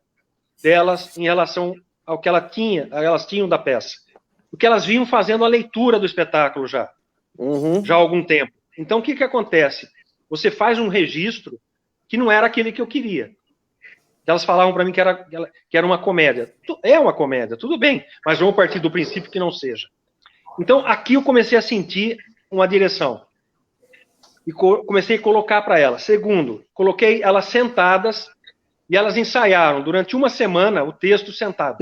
Speaker 4: delas em relação ao que elas tinham da peça. Porque elas vinham fazendo a leitura do espetáculo já há algum tempo. Então, o que acontece? Você faz um registro que não era aquele que eu queria. Elas falavam para mim que era uma comédia. É uma comédia, tudo bem, mas vamos partir do princípio que não seja. Então, aqui eu comecei a sentir uma direção. E comecei a colocar para elas. Segundo, coloquei elas sentadas e elas ensaiaram durante uma semana o texto sentado.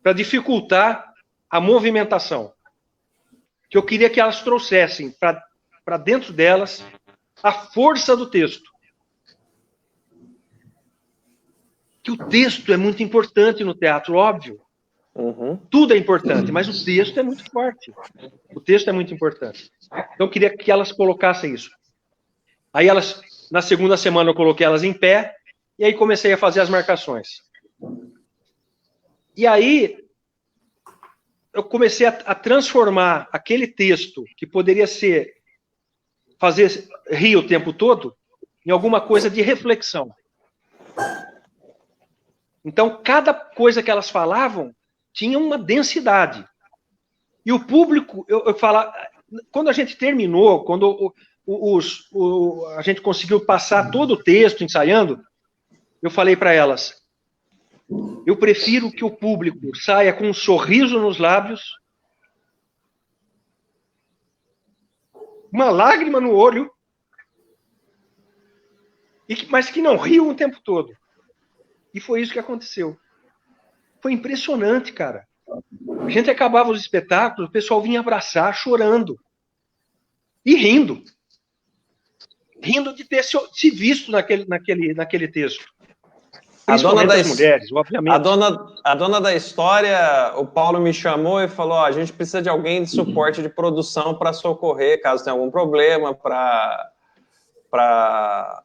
Speaker 4: Para dificultar a movimentação. Que eu queria que elas trouxessem para dentro delas a força do texto. Que o texto é muito importante no teatro, óbvio. Tudo é importante, mas o texto é muito forte. O texto é muito importante. Então, eu queria que elas colocassem isso. Aí, na segunda semana, eu coloquei elas em pé, e aí comecei a fazer as marcações. E aí, eu comecei a transformar aquele texto, que poderia fazer rir o tempo todo, em alguma coisa de reflexão. Então, cada coisa que elas falavam tinha uma densidade. E o público, eu falo, quando a gente terminou, quando a gente conseguiu passar todo o texto ensaiando, eu falei para elas, Eu prefiro que o público saia com um sorriso nos lábios, uma lágrima no olho, mas que não riam o tempo todo. E foi isso que aconteceu. Foi impressionante, cara. A gente acabava os espetáculos, o pessoal vinha abraçar, chorando. E rindo. Rindo de ter se visto naquele texto. Principalmente as mulheres, obviamente.
Speaker 1: A dona da história, o Paulo me chamou e falou, a gente precisa de alguém de suporte de produção para socorrer, caso tenha algum problema, para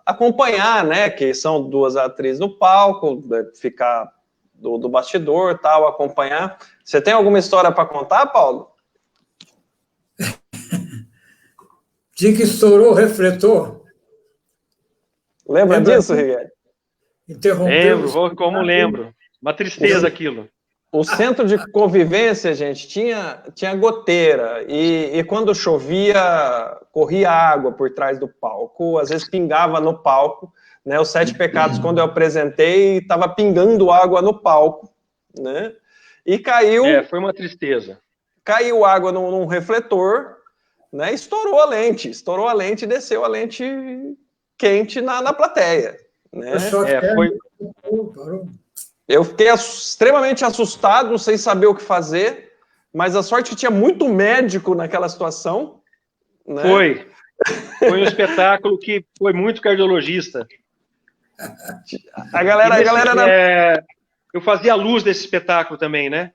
Speaker 1: acompanhar, né, que são 2 atrizes no palco, ficar do bastidor, tal, acompanhar. Você tem alguma história para contar, Paulo?
Speaker 2: De que estourou o refletor.
Speaker 1: Lembra disso, Rigueiro?
Speaker 4: Lembro, como lembro. Uma tristeza aquilo.
Speaker 1: O centro de convivência, gente, tinha goteira, e quando chovia, corria água por trás do palco, às vezes pingava no palco, né? Os 7 Pecados, quando eu apresentei, estava pingando água no palco, né? E caiu...
Speaker 4: foi uma tristeza.
Speaker 1: Caiu água num refletor, né? Estourou a lente e desceu a lente quente na plateia, né? Eu fiquei extremamente assustado, sem saber o que fazer, mas a sorte que tinha muito médico naquela situação. Né?
Speaker 4: Foi um espetáculo que foi muito cardiologista.
Speaker 1: A galera
Speaker 4: eu fazia a luz desse espetáculo também, né?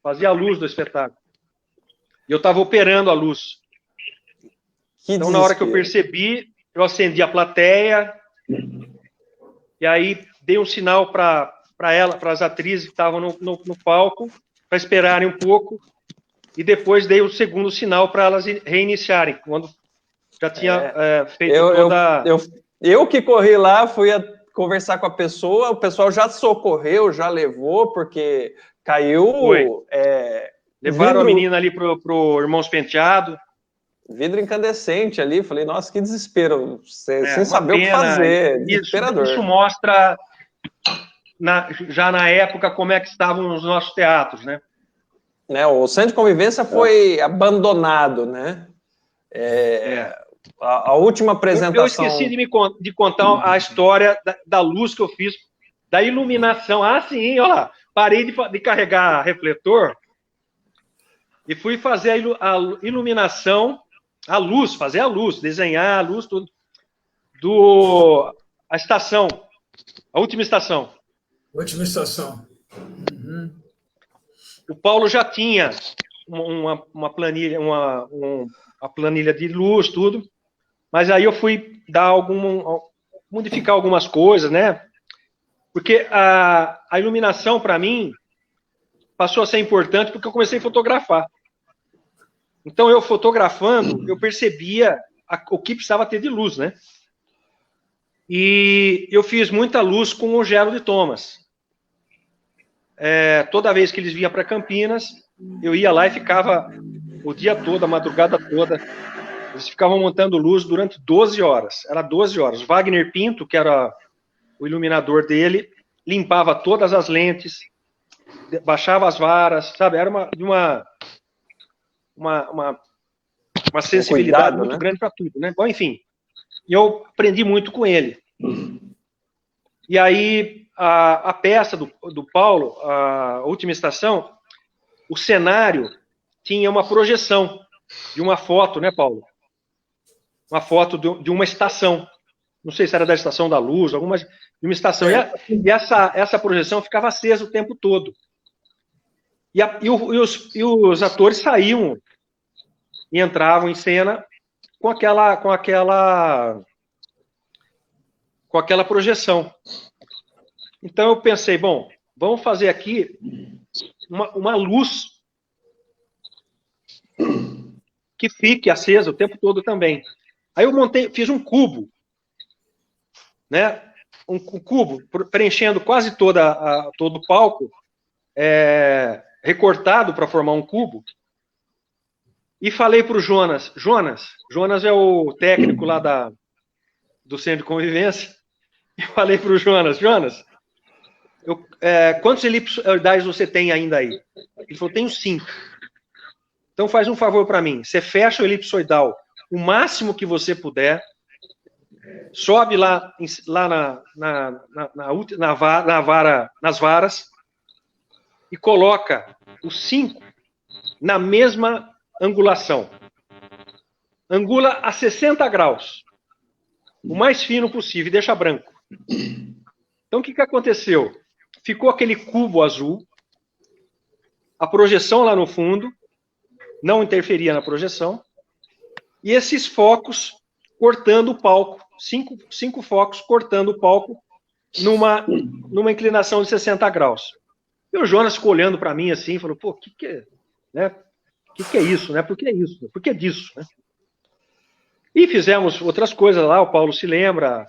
Speaker 4: Fazia a luz do espetáculo. E eu estava operando a luz. Então, na hora que eu percebi, eu acendi a plateia, e aí dei um sinal para as atrizes que estavam no palco, para esperarem um pouco, e depois dei o segundo sinal para elas reiniciarem, quando já tinha feito toda...
Speaker 1: Eu que corri lá, fui conversar com a pessoa, o pessoal já socorreu, já levou, porque caiu...
Speaker 4: Levaram a menina ali pro Irmãos Penteado.
Speaker 1: Vidro incandescente ali, falei, nossa, que desespero, sem saber o que fazer, desesperador.
Speaker 4: Isso mostra, já na época, como é que estavam os nossos teatros, né?
Speaker 1: O centro de convivência foi abandonado, né? A última apresentação...
Speaker 4: Eu esqueci de contar a história da luz que eu fiz, da iluminação. Ah, sim, olha lá, parei de carregar refletor e fui fazer a iluminação, fazer a luz, desenhar a luz, tudo, a estação, a última estação.
Speaker 2: Última estação. Uhum.
Speaker 4: O Paulo já tinha uma planilha, uma planilha de luz, tudo, mas aí eu fui modificar algumas coisas, né? Porque a iluminação, para mim, passou a ser importante porque eu comecei a fotografar. Então, eu fotografando, eu percebia o que precisava ter de luz, né? E eu fiz muita luz com o Gerald Thomas. Toda vez que eles vinham para Campinas, eu ia lá e ficava o dia todo, a madrugada toda. Eles ficavam montando luz durante 12 horas. Era 12 horas. Wagner Pinto, que era o iluminador dele, limpava todas as lentes, baixava as varas, sabe? Era uma sensibilidade muito grande para tudo, né? Bom, enfim, eu aprendi muito com ele. E aí, a peça do Paulo, a última estação, o cenário tinha uma projeção de uma foto, né, Paulo? Uma foto de uma estação. Não sei se era da Estação da Luz, de uma estação. E essa projeção ficava acesa o tempo todo. E os atores saíam e entravam em cena com aquela projeção. Então eu pensei, bom, vamos fazer aqui uma luz que fique acesa o tempo todo também. Aí eu fiz um cubo, né? Um cubo preenchendo quase todo o palco, recortado para formar um cubo. E falei para o Jonas é o técnico lá do Centro de Convivência, e falei para o Jonas, quantos elipsoidais você tem ainda aí? Ele falou, tenho 5. Então faz um favor para mim, você fecha o elipsoidal o máximo que você puder, sobe lá nas varas e coloca os 5 na mesma angulação. Angula a 60 graus, o mais fino possível, e deixa branco. Então o que aconteceu? Ficou aquele cubo azul, a projeção lá no fundo, não interferia na projeção, e esses focos cortando o palco, 5 focos cortando o palco numa inclinação de 60 graus. E o Jonas ficou olhando para mim assim, falou, pô, que é, né? Que é isso, né? Por que é isso? Por que disso, né? E fizemos outras coisas lá, o Paulo se lembra,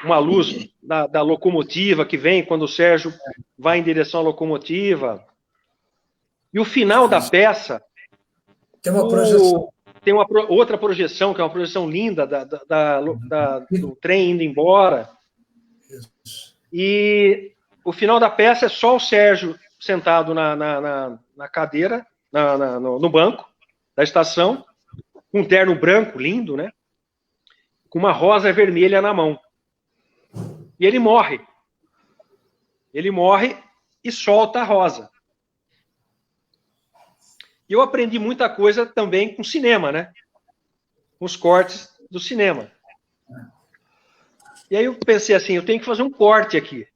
Speaker 4: uma luz da locomotiva que vem quando o Sérgio vai em direção à locomotiva. E o final da peça...
Speaker 2: Tem uma projeção.
Speaker 4: Tem outra projeção, que é uma projeção linda do trem indo embora. E o final da peça é só o Sérgio sentado na cadeira, no banco da estação, com um terno branco lindo, né? Com uma rosa vermelha na mão. E ele morre. Ele morre e solta a rosa. E eu aprendi muita coisa também com cinema, né? Com os cortes do cinema. E aí eu pensei assim, eu tenho que fazer um corte aqui.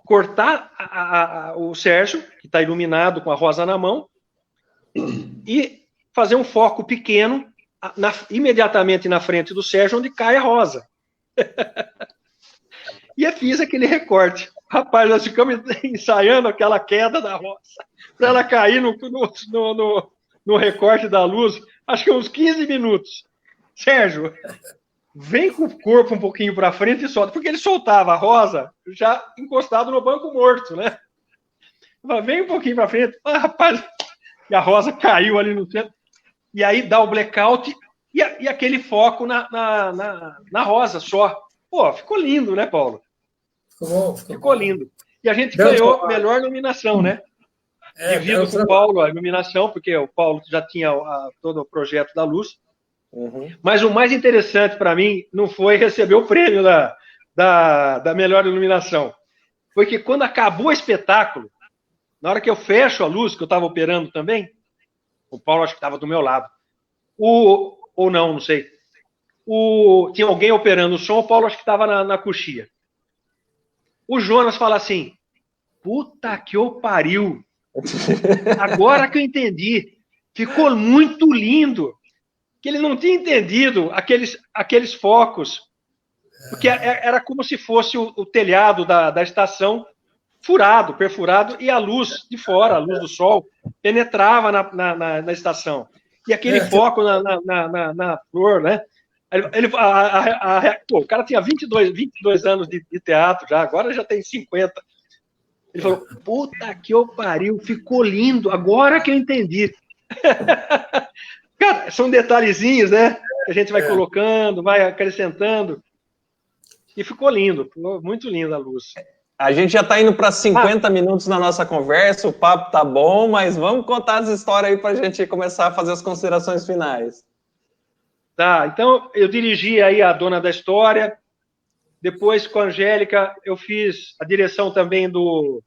Speaker 4: Cortar o Sérgio, que está iluminado com a rosa na mão, e fazer um foco pequeno imediatamente na frente do Sérgio, onde cai a rosa. E eu fiz aquele recorte. Rapaz, nós ficamos ensaiando aquela queda da rosa, para ela cair no recorte da luz, acho que uns 15 minutos. Sérgio, vem com o corpo um pouquinho para frente e solta, porque ele soltava a rosa já encostado no banco morto, né? Vem um pouquinho para frente, rapaz, e a rosa caiu ali no centro, e aí dá o blackout e aquele foco na rosa só. Pô, ficou lindo, né, Paulo? Ficou lindo. E a gente ganhou melhor iluminação, né? Divido com o Paulo a iluminação, porque o Paulo já tinha todo o projeto da luz. Uhum. Mas o mais interessante para mim não foi receber o prêmio da melhor iluminação. Foi que quando acabou o espetáculo, na hora que eu fecho a luz, que eu estava operando também, o Paulo acho que estava do meu lado. Ou não sei. Tinha alguém operando o som, o Paulo acho que estava na coxia. O Jonas fala assim, puta que eu pariu. Agora que eu entendi. Ficou muito lindo. Que ele não tinha entendido aqueles focos. Porque era como se fosse o telhado da estação perfurado, e a luz de fora, a luz do sol, penetrava na estação. E aquele foco na flor, né? Pô, o cara tinha 22 anos de teatro já, agora já tem 50. Ele falou, puta que eu pariu, ficou lindo, agora que eu entendi. Cara, são detalhezinhos, né? Que a gente vai colocando, vai acrescentando. E ficou lindo, ficou muito linda a luz.
Speaker 1: A gente já está indo para 50 minutos na nossa conversa, o papo tá bom, mas vamos contar as histórias aí para a gente começar a fazer as considerações finais.
Speaker 4: Tá, então eu dirigi aí a Dona da História, depois com a Angélica eu fiz a direção também do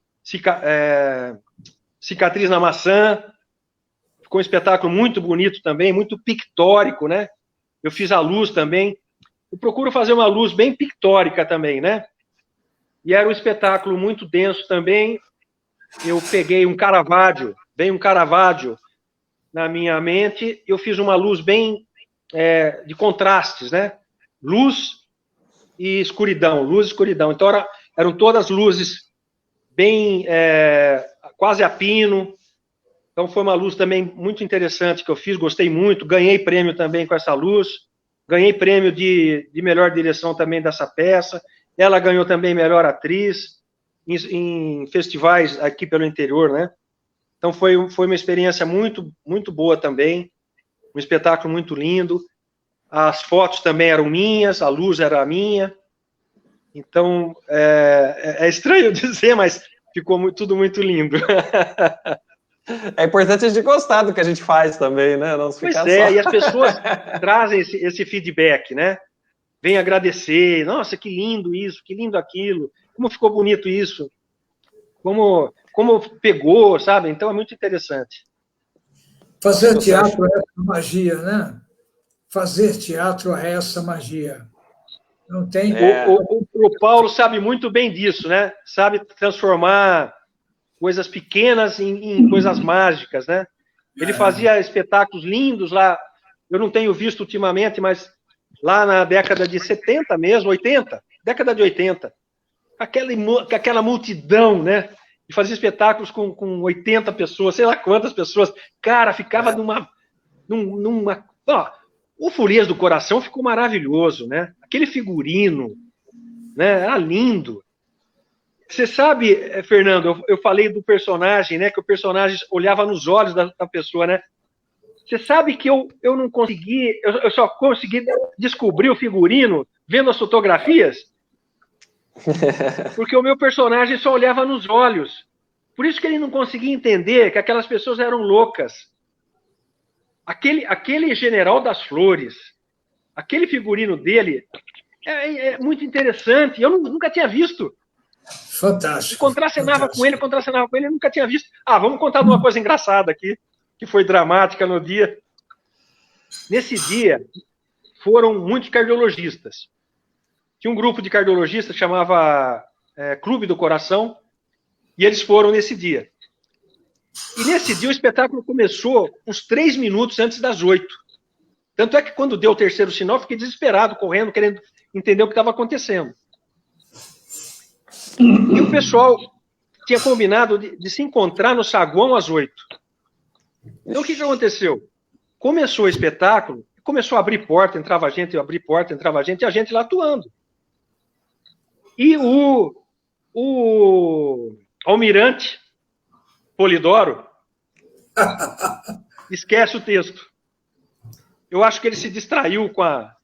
Speaker 4: Cicatriz na Maçã, ficou um espetáculo muito bonito também, muito pictórico, né? Eu fiz a luz também, eu procuro fazer uma luz bem pictórica também, né? E era um espetáculo muito denso também, eu peguei um Caravaggio, veio um Caravaggio na minha mente, eu fiz uma luz bem de contrastes, né? Luz e escuridão, luz e escuridão. Então, eram todas luzes bem, quase a pino. Então, foi uma luz também muito interessante que eu fiz, gostei muito. Ganhei prêmio também com essa luz. Ganhei prêmio de melhor direção também dessa peça. Ela ganhou também melhor atriz em festivais aqui pelo interior, né? Então, foi uma experiência muito, muito boa também. Um espetáculo muito lindo. As fotos também eram minhas, a luz era minha. Então, é estranho dizer, mas ficou tudo muito lindo.
Speaker 1: É importante a gente gostar do que a gente faz também, né? Não
Speaker 4: Pois
Speaker 1: ficar
Speaker 4: é,
Speaker 1: só...
Speaker 4: e as pessoas trazem esse feedback, né? Vem agradecer, nossa, que lindo isso, que lindo aquilo, como ficou bonito isso, como pegou, sabe? Então é muito interessante.
Speaker 2: Fazer teatro é essa magia, né? Fazer teatro é essa magia. Não tem...
Speaker 4: O Paulo sabe muito bem disso, né? Sabe transformar coisas pequenas em coisas mágicas, né? Ele fazia espetáculos lindos lá, eu não tenho visto ultimamente, mas lá na década de 70 mesmo, 80, década de 80, aquela multidão, né? E fazia espetáculos com 80 pessoas, sei lá quantas pessoas. Cara, ficava numa... Ó, o Folias do Coração ficou maravilhoso, né? Aquele figurino, né? Era lindo. Você sabe, Fernando, eu falei do personagem, né? Que o personagem olhava nos olhos da pessoa, né? Você sabe que eu não consegui, eu só consegui descobrir o figurino vendo as fotografias, porque o meu personagem só olhava nos olhos. Por isso que ele não conseguia entender que aquelas pessoas eram loucas. Aquele general das flores, aquele figurino dele é muito interessante. Eu nunca tinha visto.
Speaker 2: Fantástico.
Speaker 4: Contracenava com ele, eu nunca tinha visto. Vamos contar uma coisa engraçada aqui, que foi dramática no dia. Nesse dia, foram muitos cardiologistas. Tinha um grupo de cardiologistas que chamava Clube do Coração, e eles foram nesse dia. E nesse dia o espetáculo começou uns 3 minutos antes das 8. Tanto é que quando deu o terceiro sinal, eu fiquei desesperado, correndo, querendo entender o que estava acontecendo. E o pessoal tinha combinado de se encontrar no saguão às 8. Então o que aconteceu? Começou o espetáculo, começou a abrir porta, entrava gente, abrir porta, entrava gente, e a gente lá atuando. E o almirante Polidoro esquece o texto. Eu acho que ele se distraiu com a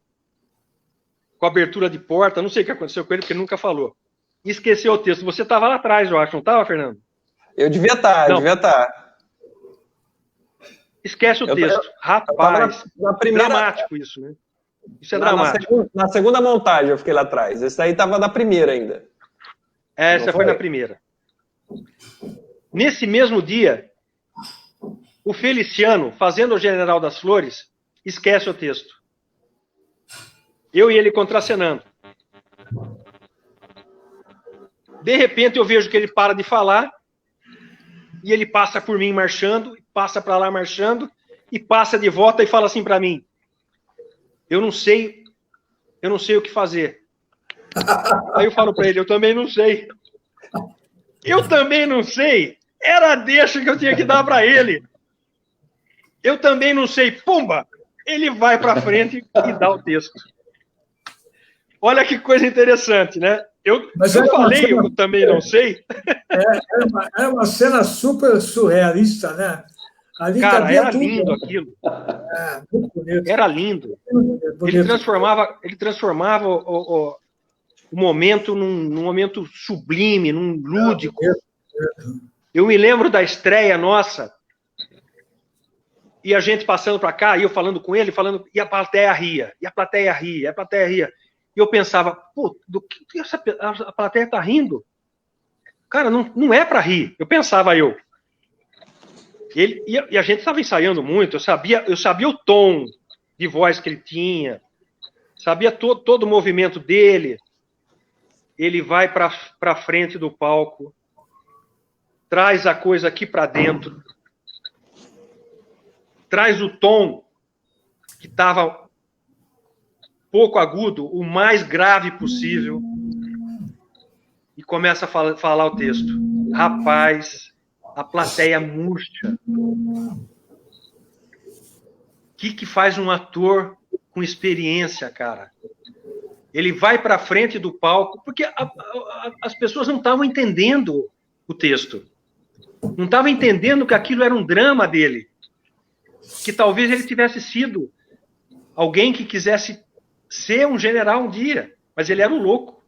Speaker 4: abertura de porta, não sei o que aconteceu com ele, porque ele nunca falou. E esqueceu o texto. Você estava lá atrás, eu acho, não estava, Fernando?
Speaker 1: Eu devia estar,
Speaker 4: Esquece o texto. Rapaz,
Speaker 1: na primeira...
Speaker 4: dramático isso, né? Isso é dramático.
Speaker 1: Na segunda montagem eu fiquei lá atrás. Esse aí estava na primeira ainda.
Speaker 4: Essa foi na primeira. Nesse mesmo dia, o Feliciano, fazendo o General das Flores, esquece o texto. Eu e ele contracenando. De repente eu vejo que ele para de falar e ele passa por mim marchando, passa para lá marchando e passa de volta e fala assim para mim: eu não sei o que fazer. Aí eu falo para ele: eu também não sei. Eu também não sei. Era a deixa que eu tinha que dar para ele. Eu também não sei. Pumba! Ele vai para frente e dá o texto. Olha que coisa interessante, né? Eu falei, eu também não sei.
Speaker 2: Era uma cena super surrealista, né? Ali
Speaker 4: cara, era
Speaker 2: tudo,
Speaker 4: lindo
Speaker 2: né?
Speaker 4: aquilo.
Speaker 2: Muito bonito.
Speaker 4: Era lindo. Ele transformava o momento num momento sublime, num lúdico. Eu me lembro da estreia nossa, e a gente passando para cá, e eu falando com ele, e a plateia ria, e a plateia ria. E eu pensava, pô, do que a plateia tá rindo? Cara, não é para rir. Eu pensava. E a gente estava ensaiando muito, eu sabia o tom de voz que ele tinha, sabia todo o movimento dele. Ele vai para frente do palco, traz a coisa aqui para dentro, traz o tom que estava pouco agudo, o mais grave possível, e começa a falar o texto. Rapaz, a plateia murcha. O que faz um ator com experiência, cara? Ele vai para frente do palco, porque as pessoas não estavam entendendo o texto. Não estavam entendendo que aquilo era um drama dele. Que talvez ele tivesse sido alguém que quisesse ser um general um dia, mas ele era um louco.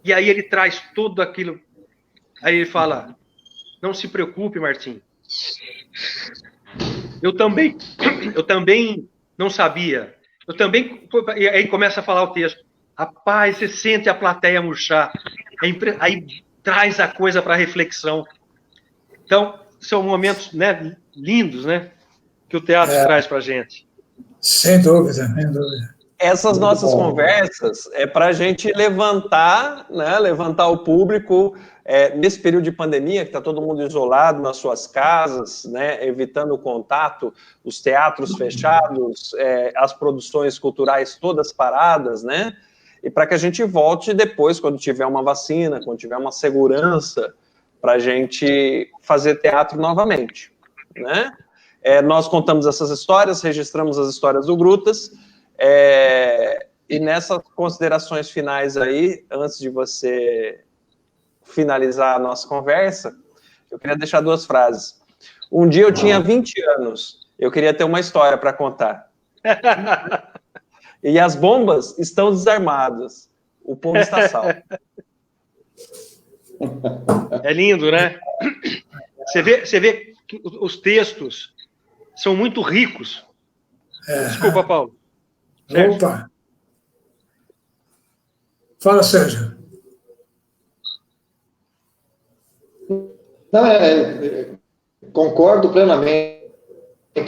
Speaker 4: E aí ele traz tudo aquilo. Aí ele fala, não se preocupe, Martim. Eu também não sabia. E aí começa a falar o texto. Rapaz, você sente a plateia murchar. Aí traz a coisa para reflexão. Então, são momentos, né, lindos, né, que o teatro traz para a gente.
Speaker 2: Sem dúvida, sem dúvida.
Speaker 1: Essas nossas conversas é para a gente levantar, né, levantar o público nesse período de pandemia, que está todo mundo isolado nas suas casas, né, evitando o contato, os teatros fechados, as produções culturais todas paradas, né, e para que a gente volte depois, quando tiver uma vacina, quando tiver uma segurança, para a gente fazer teatro novamente, né? Nós contamos essas histórias, registramos as histórias do Grutas, e nessas considerações finais aí, antes de você finalizar a nossa conversa, eu queria deixar 2 frases. Um dia eu tinha 20 anos, eu queria ter uma história para contar. E as bombas estão desarmadas, o povo está salvo.
Speaker 4: É lindo, né? Você vê que os textos são muito ricos. Desculpa, Paulo.
Speaker 2: Sérgio. Opa! Fala, Sérgio.
Speaker 3: Não, concordo plenamente.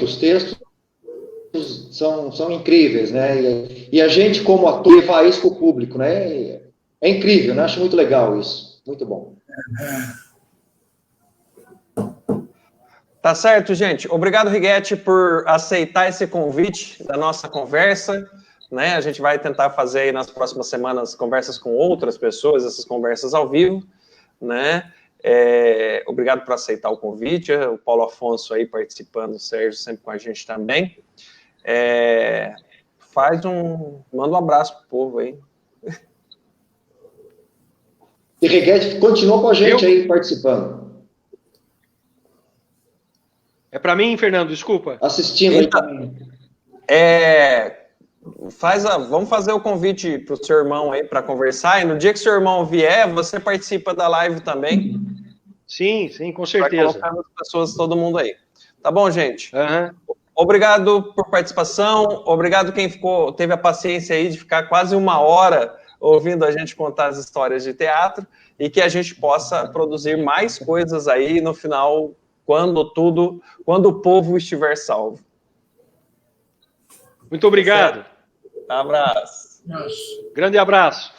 Speaker 3: Os textos são incríveis, né? E a gente, como ator, levar isso para o público, né? É incrível, né? Acho muito legal isso. Muito bom.
Speaker 1: Tá certo, gente. Obrigado, Righetti, por aceitar esse convite da nossa conversa, né? A gente vai tentar fazer aí nas próximas semanas conversas com outras pessoas, essas conversas ao vivo, né? Obrigado por aceitar o convite, o Paulo Afonso aí participando, o Sérgio sempre com a gente também. Manda um abraço pro povo aí.
Speaker 3: E Righetti continua com a gente aí participando.
Speaker 4: É para mim, Fernando, desculpa.
Speaker 3: Assistindo aí também.
Speaker 1: Vamos fazer o convite para o seu irmão aí para conversar, e no dia que seu irmão vier, você participa da live também.
Speaker 4: Sim, com certeza.
Speaker 1: Vai colocando as pessoas, todo mundo aí. Tá bom, gente?
Speaker 4: Uhum.
Speaker 1: Obrigado por participação, obrigado quem teve a paciência aí de ficar quase 1 hora ouvindo a gente contar as histórias de teatro, e que a gente possa produzir mais coisas aí no final, quando o povo estiver salvo.
Speaker 4: Muito obrigado.
Speaker 1: Abraço.
Speaker 4: Grande abraço.